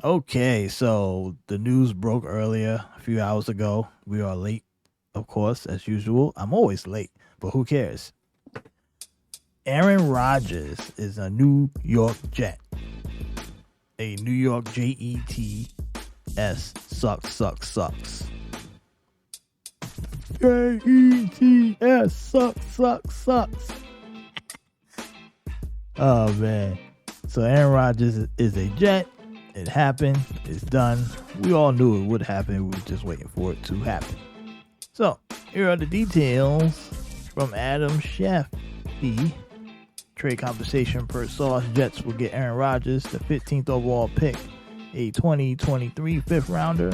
Okay, so the news broke earlier, a few hours ago. We are late, of course, as usual. I'm always late, but who cares? Aaron Rodgers is a New York Jet, a New York J.E.T.S. Sucks. J.E.T.S. Sucks. Oh, man. So Aaron Rodgers is a Jet. It happened. It's done. We all knew it would happen. We were just waiting for it to happen. So, here are the details from Adam Schefter. Trade compensation per source. Jets will get Aaron Rodgers, the 15th overall pick, a 2023 fifth rounder.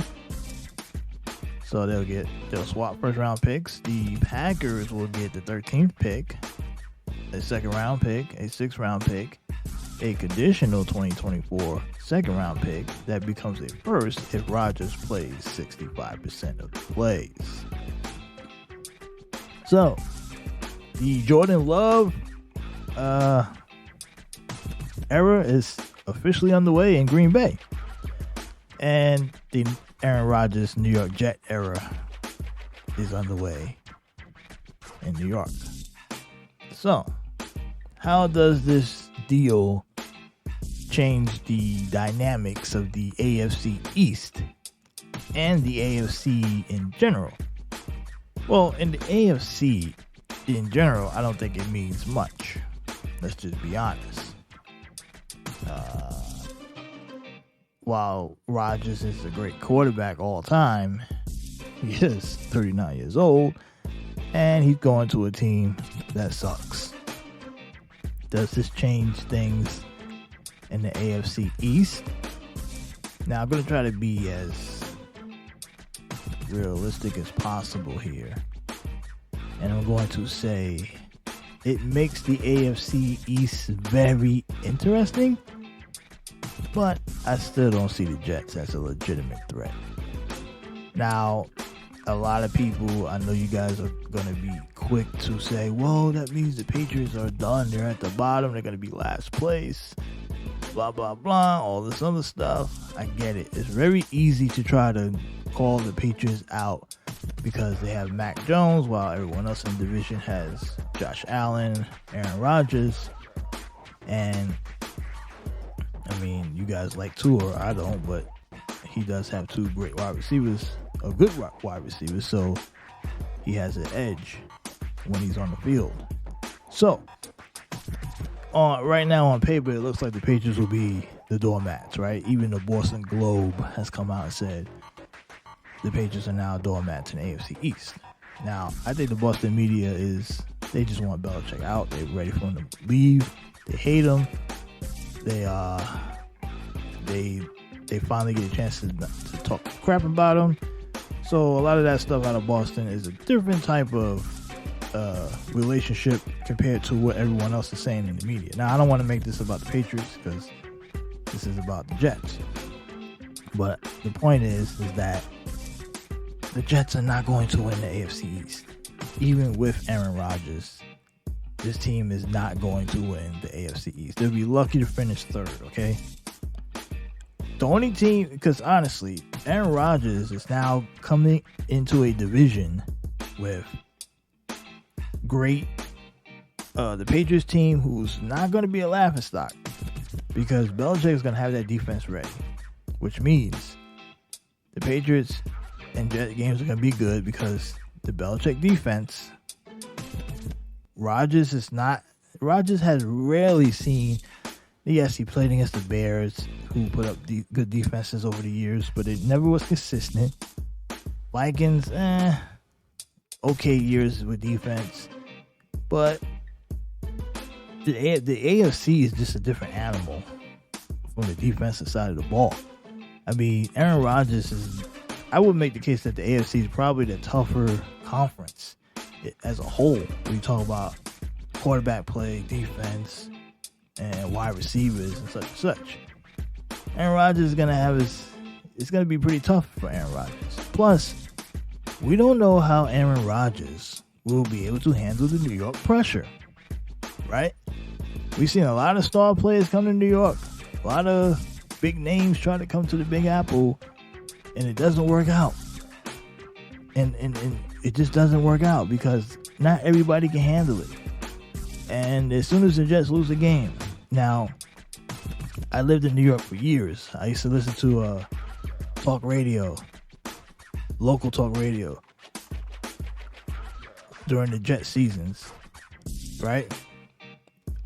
So they'll swap first round picks. The Packers will get the 13th pick, a second round pick, a sixth round pick, a conditional 2024 second round pick that becomes a first if Rodgers plays 65% of the plays. So, the Jordan Love era is officially underway in Green Bay. And the Aaron Rodgers New York Jet era is underway in New York. So, how does this deal change the dynamics of the AFC East and the AFC in general? Well, in the AFC in general, I don't think it means much. Let's just be honest. While Rodgers is a great quarterback all time, he is 39 years old, and he's going to a team that sucks. Does this change things in the AFC East? Now, I'm going to try to be as realistic as possible here. And I'm going to say it makes the AFC East very interesting, but I still don't see the Jets as a legitimate threat. Now, a lot of people, I know you guys are going to be quick to say, well, that means the Patriots are done. They're at the bottom. They're going to be last place. Blah, blah, blah. All this other stuff. I get it. It's very easy to try to call the Patriots out because they have Mac Jones while everyone else in the division has Josh Allen, Aaron Rodgers. And, I mean, you guys like Tua. I don't, but he does have two great wide receivers. A good wide receiver, so he has an edge when he's on the field. So, right now on paper, it looks like the Patriots will be the doormats, right? Even the Boston Globe has come out and said the Patriots are now doormats in the AFC East. Now, I think the Boston media they just want Belichick out. They're ready for him to leave. They hate him. They finally get a chance to talk crap about him. So a lot of that stuff out of Boston is a different type of relationship compared to what everyone else is saying in the media. Now, I don't want to make this about the Patriots because this is about the Jets. But the point is that the Jets are not going to win the AFC East. Even with Aaron Rodgers, this team is not going to win the AFC East. They'll be lucky to finish third, okay? The only team, because honestly, Aaron Rodgers is now coming into a division with great, the Patriots team who's not going to be a laughingstock because Belichick is going to have that defense ready, which means the Patriots and Jet games are going to be good because the Belichick defense, Rodgers has rarely seen. Yes, he played against the Bears, who put up good defenses over the years, but it never was consistent. Vikings, okay years with defense, but the AFC is just a different animal from the defensive side of the ball. I mean, Aaron Rodgers I would make the case that the AFC is probably the tougher conference as a whole. When you talk about quarterback play, defense, and wide receivers and such. Aaron Rodgers is going to have it's going to be pretty tough for Aaron Rodgers. Plus, we don't know how Aaron Rodgers will be able to handle the New York pressure, right? We've seen a lot of star players come to New York, a lot of big names try to come to the Big Apple, and it doesn't work out. And it just doesn't work out because not everybody can handle it. And as soon as the Jets lose a game, now, I lived in New York for years. I used to listen to talk radio, local talk radio, during the Jet seasons, right?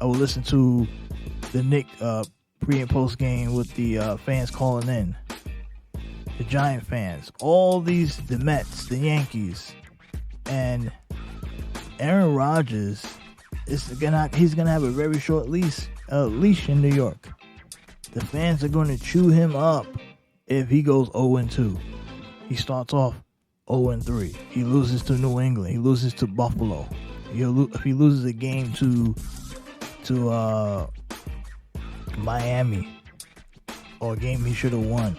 I would listen to the Nick pre and post game with the fans calling in, the Giant fans, all these, the Mets, the Yankees, and Aaron Rodgers he's gonna have a very short leash in New York. The fans are going to chew him up if he goes 0-2. He starts off 0-3. He loses to New England. He loses to Buffalo. If he loses a game to Miami, or a game he should have won,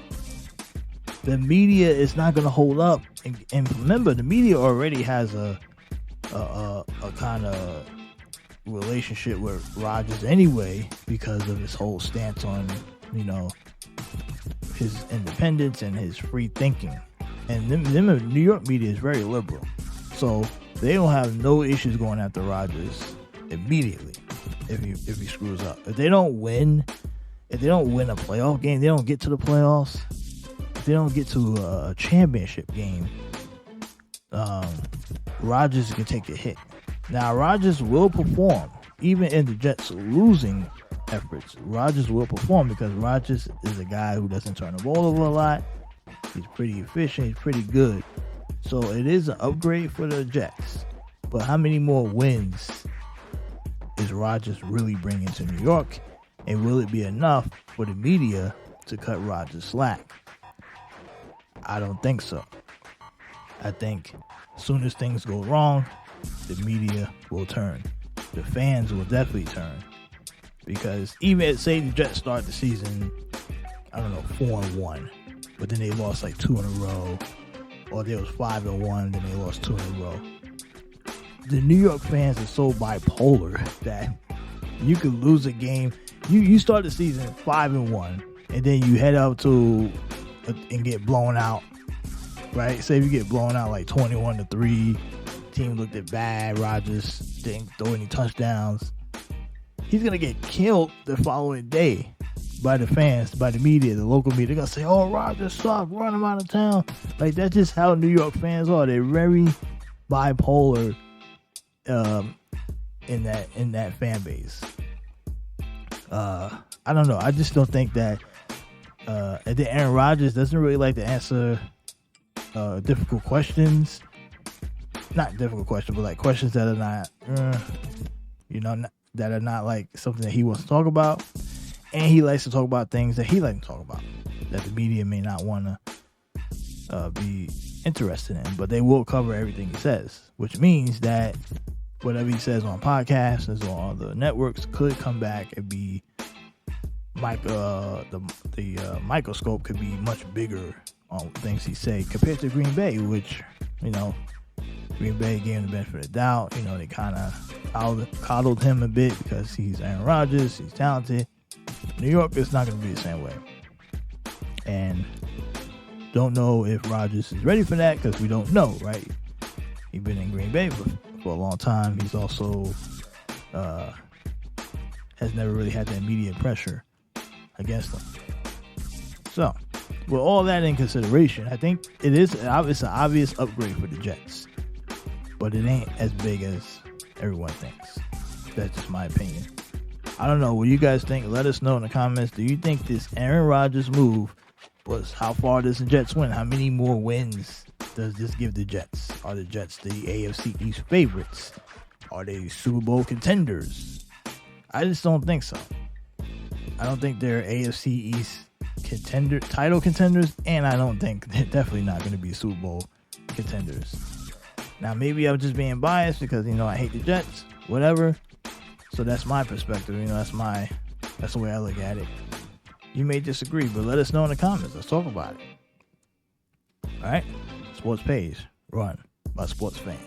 the media is not going to hold up. And remember, the media already has a kind of relationship with Rodgers anyway because of his whole stance on, his independence and his free thinking. And them New York media is very liberal, so they don't have no issues going after Rodgers immediately if he screws up. If they don't win a playoff game, they don't get to the playoffs, if they don't get to a championship game, Rodgers can take a hit. Now, Rodgers will perform. Even in the Jets' losing efforts, Rodgers will perform because Rodgers is a guy who doesn't turn the ball over a lot. He's pretty efficient. He's pretty good. So it is an upgrade for the Jets. But how many more wins is Rodgers really bringing to New York? And will it be enough for the media to cut Rodgers slack? I don't think so. I think as soon as things go wrong, the media will turn. The fans will definitely turn. Because even say the Jets start the season, 4-1, but then they lost like 2 in a row, or they was 5-1, then they lost 2 in a row. The New York fans are so bipolar that you could lose a game. You start the season 5-1, and then you head out and get blown out, right? Say if you get blown out like 21-3. Team looked at bad. Rodgers didn't throw any touchdowns. He's gonna get killed the following day by the fans, by the media, the local media. They're gonna say, "Oh, Rodgers sucked. Run him out of town." Like, that's just how New York fans are. They're very bipolar in that fan base. I don't know. I just don't think that. And then Aaron Rodgers doesn't really like to answer difficult questions. Not difficult questions, but like questions that are not, that are not like something that he wants to talk about. And he likes to talk about things that he likes to talk about that the media may not want to be interested in, but they will cover everything he says, which means that whatever he says on podcasts and on the networks could come back and be the microscope could be much bigger on things he say compared to Green Bay, which, Green Bay gave him the benefit of the doubt. They kind of coddled him a bit because he's Aaron Rodgers. He's talented. New York is not going to be the same way. And don't know if Rodgers is ready for that because we don't know, right? He's been in Green Bay for a long time. He's also has never really had that immediate pressure against him. So, with all that in consideration, I think it's an obvious upgrade for the Jets. But it ain't as big as everyone thinks. That's just my opinion. I don't know. What do you guys think? Let us know in the comments. Do you think this Aaron Rodgers move was, how far does the Jets win? How many more wins does this give the Jets? Are the Jets the AFC East favorites? Are they Super Bowl contenders? I just don't think so. I don't think they're AFC East title contenders, and I don't think they're definitely not going to be Super Bowl contenders. Now, maybe I'm just being biased because, I hate the Jets, whatever. So that's my perspective. That's the way I look at it. You may disagree, but let us know in the comments. Let's talk about it. All right? Sports Page, run by sports fans.